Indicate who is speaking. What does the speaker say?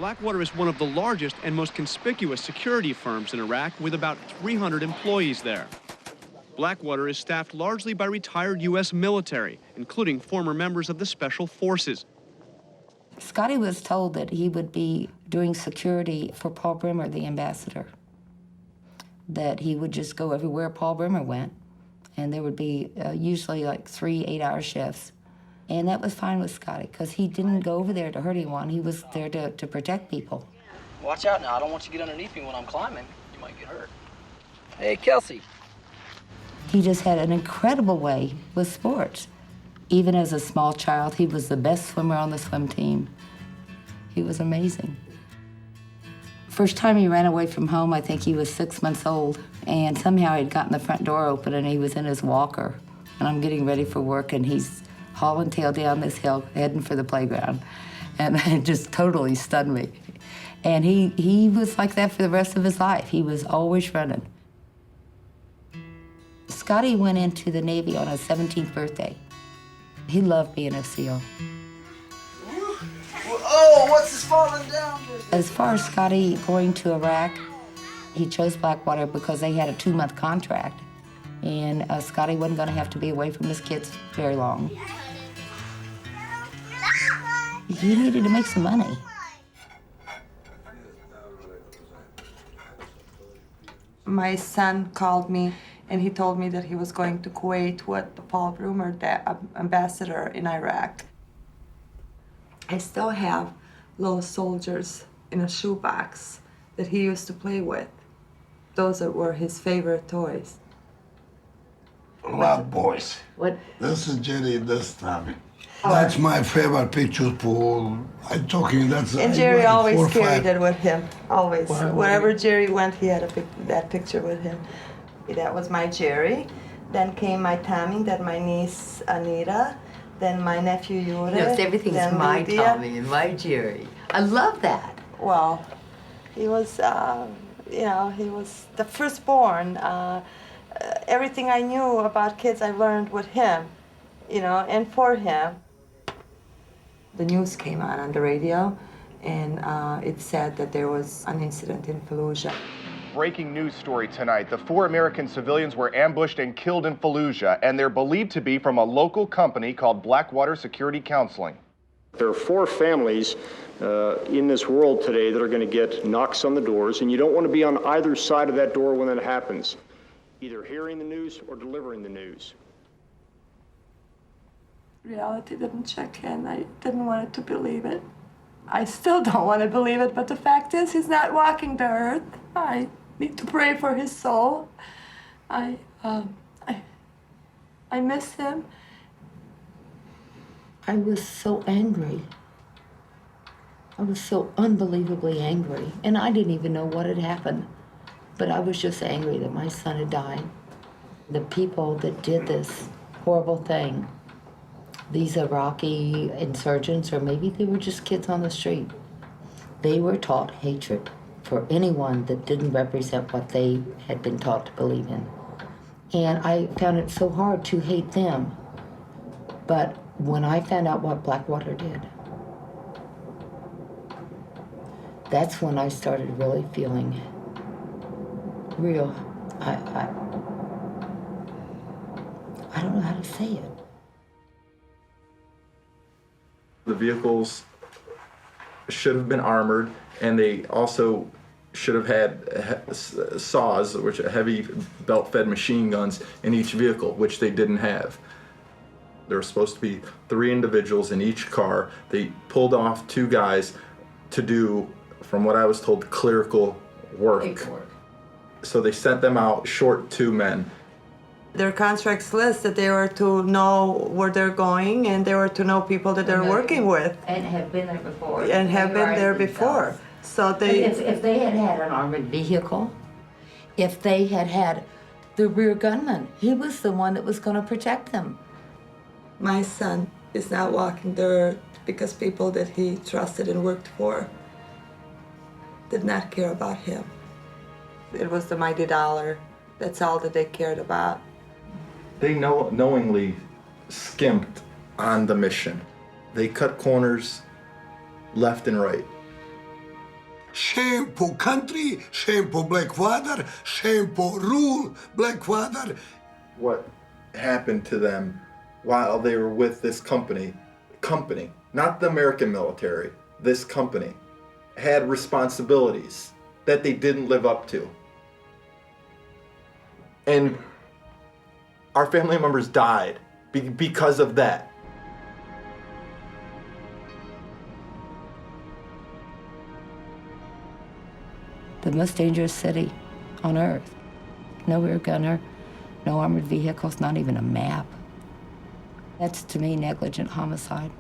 Speaker 1: Blackwater is one of the largest and most conspicuous security firms in Iraq, with about 300 employees there. Blackwater is staffed largely by retired U.S. military, including former members of the Special Forces.
Speaker 2: Scotty was told that he would be doing security for Paul Bremer, the ambassador, that he would just go everywhere Paul Bremer went, and there would be usually like 3 8-hour shifts. And that was fine with Scotty, because he didn't go over there to hurt anyone. He was there to protect people.
Speaker 3: Watch out now. I don't want you to get underneath me when I'm climbing. You might get hurt. Hey, Kelsey.
Speaker 2: He just had an incredible way with sports. Even as a small child, he was the best swimmer on the swim team. He was amazing. First time he ran away from home, I think he was 6 months old, and somehow he'd gotten the front door open and he was in his walker. And I'm getting ready for work and he's hauling tail down this hill, heading for the playground. And it just totally stunned me. And he was like that for the rest of his life. He was always running. Scotty went into the Navy on his 17th birthday. He loved being a SEAL.
Speaker 3: Oh, what's this falling down?
Speaker 2: As far as Scotty going to Iraq, he chose Blackwater because they had a 2-month contract. And Scotty wasn't going to have to be away from his kids very long. He needed to make some money.
Speaker 4: My son called me and he told me that he was going to Kuwait with Paul Bremer, the ambassador in Iraq. I still have little soldiers in a shoebox that he used to play with. Those were his favorite toys.
Speaker 5: Love boys.
Speaker 2: What?
Speaker 5: This is Jerry this time. That's my favorite picture, Paul. I'm talking, that's...
Speaker 4: And Jerry always carried
Speaker 5: 4 5.
Speaker 4: it with him, always.
Speaker 5: Wow.
Speaker 4: Wherever Jerry went, he had that picture with him. That was my Jerry. Then came my Tommy, then my niece Anita, then my nephew Yuri.
Speaker 2: Yes, everything's
Speaker 4: then
Speaker 2: my
Speaker 4: Lydia.
Speaker 2: Tommy and my Jerry. I love that.
Speaker 4: Well, he was, he was the firstborn. Everything I knew about kids, I learned with him, and for him. The news came on the radio, and it said that there was an incident in Fallujah.
Speaker 6: Breaking news story tonight. The 4 American civilians were ambushed and killed in Fallujah, and they're believed to be from a local company called Blackwater Security Counseling.
Speaker 7: There are 4 families in this world today that are going to get knocks on the doors, and you don't want to be on either side of that door when that happens, either hearing the news or delivering the news.
Speaker 4: Reality didn't check in. I didn't want to believe it. I still don't want to believe it, but the fact is he's not walking the earth. I need to pray for his soul. I miss him.
Speaker 2: I was so angry. I was so unbelievably angry. And I didn't even know what had happened. But I was just angry that my son had died. The people that did this horrible thing, these Iraqi insurgents, or maybe they were just kids on the street, they were taught hatred for anyone that didn't represent what they had been taught to believe in. And I found it so hard to hate them. But when I found out what Blackwater did, that's when I started really feeling real. I don't know how to say it.
Speaker 8: The vehicles should have been armored, and they also should have had saws, which are heavy belt-fed machine guns, in each vehicle, which they didn't have. There were supposed to be 3 individuals in each car. They pulled off 2 guys to do, from what I was told, clerical work. So they sent them out short 2 men.
Speaker 4: Their contracts list that they were to know where they're going, and they were to know people that they're working with.
Speaker 2: And have been there before.
Speaker 4: And have been there before. So they...
Speaker 2: If they had had an armored vehicle, if they had had the rear gunman, he was the one that was going to protect them.
Speaker 4: My son is not walking the earth because people that he trusted and worked for did not care about him. It was the mighty dollar. That's all that they cared about.
Speaker 8: They knowingly skimped on the mission. They cut corners left and right.
Speaker 5: Shame for country, shame for Blackwater, shame for rule Blackwater.
Speaker 8: What happened to them while they were with this company, not the American military, this company, had responsibilities that they didn't live up to. And our family members died because of that.
Speaker 2: The most dangerous city on earth. No rear gunner, no armored vehicles, not even a map. That's, to me, negligent homicide.